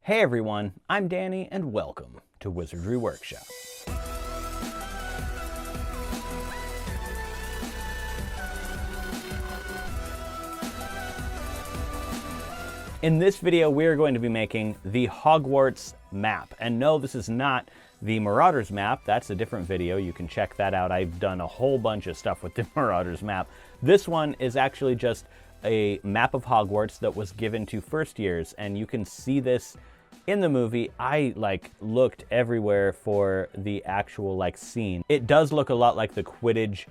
Hey everyone, I'm Danny and welcome to Wizardry Workshop. In this video, we are going to be making the Hogwarts Map. And no, this is not the Marauders Map. That's a different video. You can check that out. I've done a whole bunch of stuff with the Marauders Map. This one is actually just a map of Hogwarts that was given to first years, and you can see this in the movie. I looked everywhere for the actual scene. It does look a lot like the Quidditch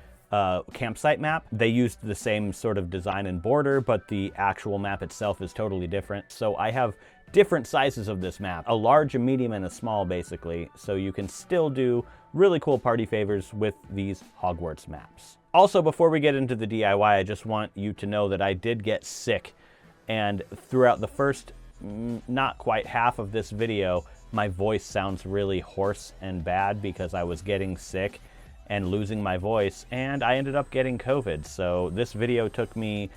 campsite map. They used the same sort of design and border, but the actual map itself is totally different. So I have different sizes of this map, a large, a medium, and a small basically, so you can still do really cool party favors with these Hogwarts maps. Also, before we get into the DIY, I just want you to know that I did get sick, and throughout the first not quite half of this video, my voice sounds really hoarse and bad because I was getting sick and losing my voice, and I ended up getting COVID. So this video took me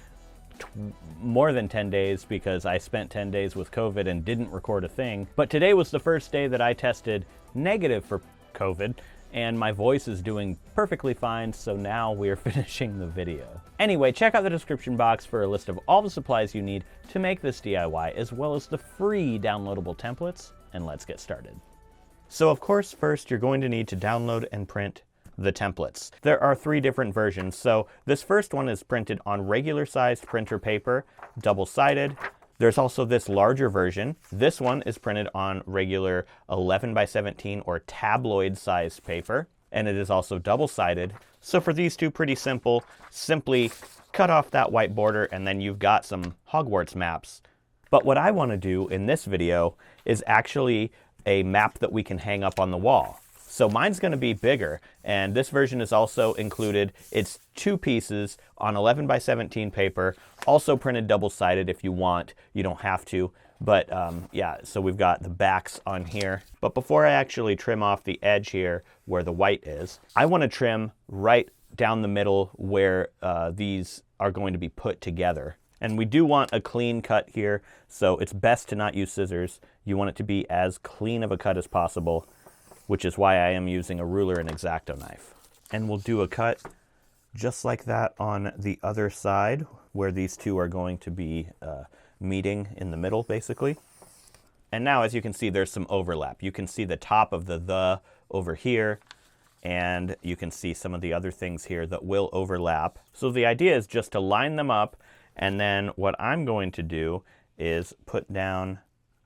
more than 10 days because I spent 10 days with COVID and didn't record a thing. But today was the first day that I tested negative for COVID, and my voice is doing perfectly fine, so now we're finishing the video. Anyway, check out the description box for a list of all the supplies you need to make this DIY, as well as the free downloadable templates, and let's get started. So of course, first you're going to need to download and print the templates. There are 3 different versions. So this first one is printed on regular sized printer paper, double-sided. There's also this larger version. This one is printed on regular 11 by 17 or tabloid sized paper, and it is also double-sided. So for these two, pretty simple. Simply cut off that white border and then you've got some Hogwarts maps. But what I want to do in this video is actually a map that we can hang up on the wall. So mine's going to be bigger, and this version is also included. It's 2 pieces on 11 by 17 paper, also printed double-sided if you want. You don't have to, but yeah, so we've got the backs on here. But before I actually trim off the edge here where the white is, I want to trim right down the middle where these are going to be put together. And we do want a clean cut here, so it's best to not use scissors. You want it to be as clean of a cut as possible, which is why I am using a ruler and X-Acto knife. And we'll do a cut just like that on the other side where these two are going to be meeting in the middle, basically. And now, as you can see, there's some overlap. You can see the top of the over here, and you can see some of the other things here that will overlap. So the idea is just to line them up, and then what I'm going to do is put down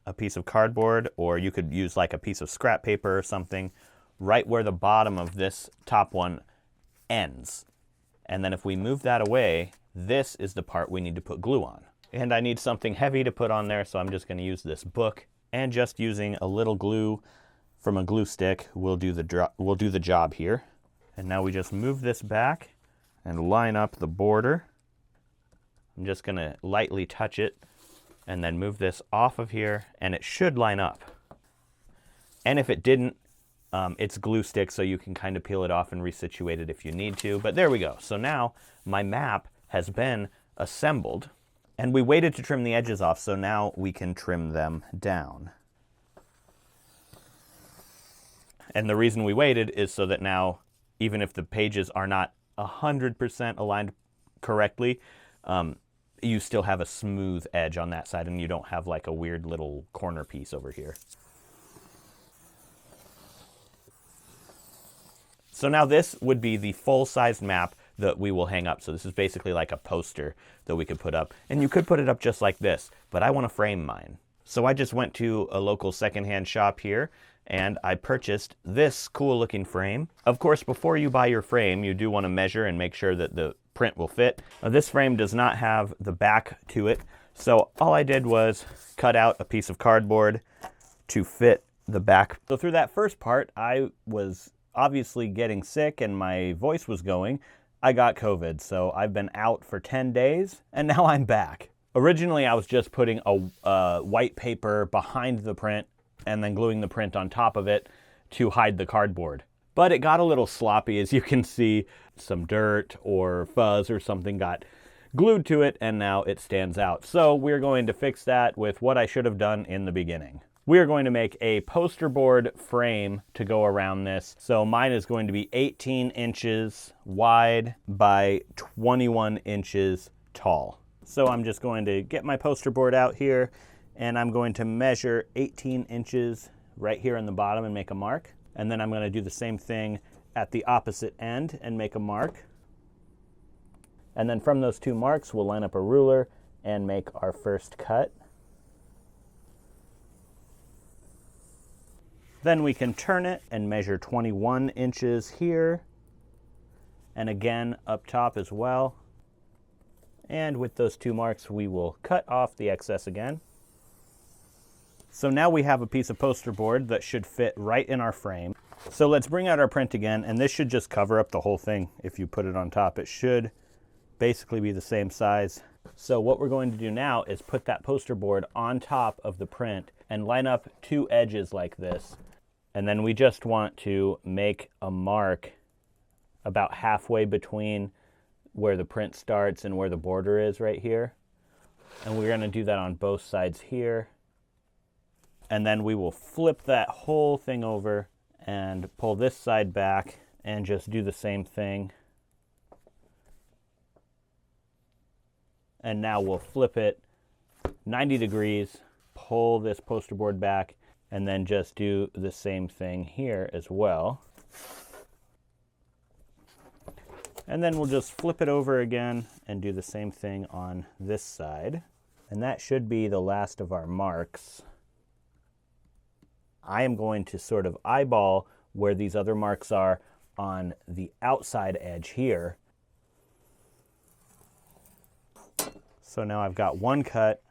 a piece of cardboard, or you could use like a piece of scrap paper or something, right where the bottom of this top one ends. And then if we move that away, this is the part we need to put glue on. And I need something heavy to put on there, so I'm just going to use this book, and just using a little glue from a glue stick will do the job here. And now we just move this back and line up the border. I'm just going to lightly touch it and then move this off of here, and it should line up. And if it didn't, it's glue stick, so you can kind of peel it off and resituate it if you need to. But there we go. So now my map has been assembled, and we waited to trim the edges off, so now we can trim them down. And the reason we waited is so that now, even if the pages are not 100% aligned correctly, you still have a smooth edge on that side, and you don't have like a weird little corner piece over here. So now this would be the full-size map that we will hang up. So this is basically like a poster that we could put up, and you could put it up just like this, but I want to frame mine. So I just went to a local secondhand shop here, and I purchased this cool looking frame. Of course, before you buy your frame, you do want to measure and make sure that the print will fit. This frame does not have the back to it, so all I did was cut out a piece of cardboard to fit the back. So through that first part, I was obviously getting sick and my voice was going. I got COVID, so I've been out for 10 days, and now I'm back. Originally, I was just putting a white paper behind the print and then gluing the print on top of it to hide the cardboard. But it got a little sloppy, as you can see. Some dirt or fuzz or something got glued to it, and now it stands out. So we're going to fix that with what I should have done in the beginning. We are going to make a poster board frame to go around this. So mine is going to be 18 inches wide by 21 inches tall. So I'm just going to get my poster board out here, and I'm going to measure 18 inches right here in the bottom and make a mark. And then I'm going to do the same thing at the opposite end and make a mark. And then from those two marks, we'll line up a ruler and make our first cut. Then we can turn it and measure 21 inches here, and again up top as well. And with those two marks, we will cut off the excess again. So now we have a piece of poster board that should fit right in our frame. So let's bring out our print again, and this should just cover up the whole thing. If you put it on top, it should basically be the same size. So what we're going to do now is put that poster board on top of the print and line up two edges like this. And then we just want to make a mark about halfway between where the print starts and where the border is right here. And we're going to do that on both sides here. And then we will flip that whole thing over and pull this side back and just do the same thing. And now we'll flip it 90 degrees, pull this poster board back, and then just do the same thing here as well. And then we'll just flip it over again and do the same thing on this side. And that should be the last of our marks. I am going to sort of eyeball where these other marks are on the outside edge here. So now I've got one cut,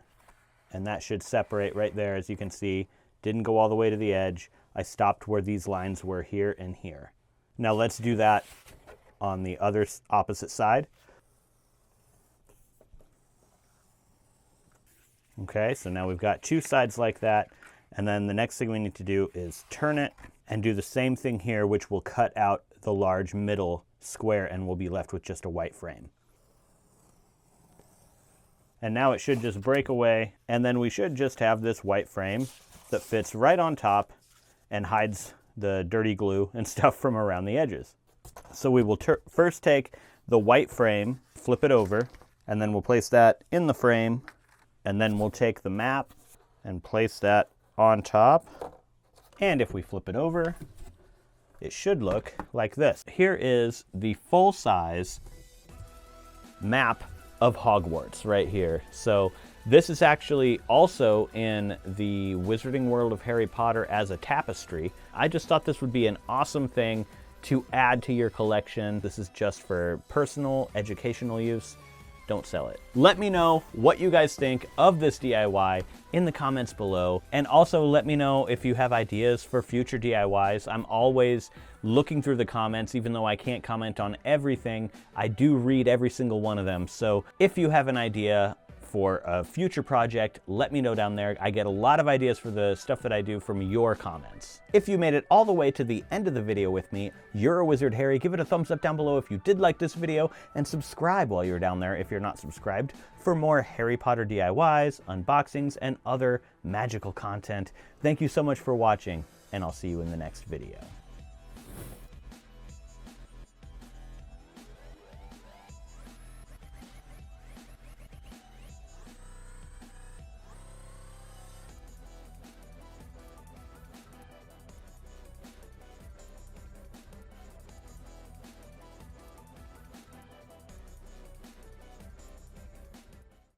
and that should separate right there. As you can see, didn't go all the way to the edge. I stopped where these lines were here and here. Now let's do that on the other opposite side. Okay, so now we've got two sides like that. And then the next thing we need to do is turn it and do the same thing here, which will cut out the large middle square, and we'll be left with just a white frame. And now it should just break away, and then we should just have this white frame that fits right on top and hides the dirty glue and stuff from around the edges. So we will first take the white frame, flip it over, and then we'll place that in the frame, and then we'll take the map and place that on top. And if we flip it over, it should look like this. Here is the full-size map of Hogwarts right here. So this is actually also in the Wizarding World of Harry Potter as a tapestry. I just thought this would be an awesome thing to add to your collection. This is just for personal, educational use. Don't sell it. Let me know what you guys think of this DIY in the comments below. And also let me know if you have ideas for future DIYs. I'm always looking through the comments, even though I can't comment on everything. I do read every single one of them. So if you have an idea for a future project, let me know down there. I get a lot of ideas for the stuff that I do from your comments. If you made it all the way to the end of the video with me, you're a Wizard Harry. Give it a thumbs up down below if you did like this video, and subscribe while you're down there if you're not subscribed for more Harry Potter DIYs, unboxings, and other magical content. Thank you so much for watching, and I'll see you in the next video.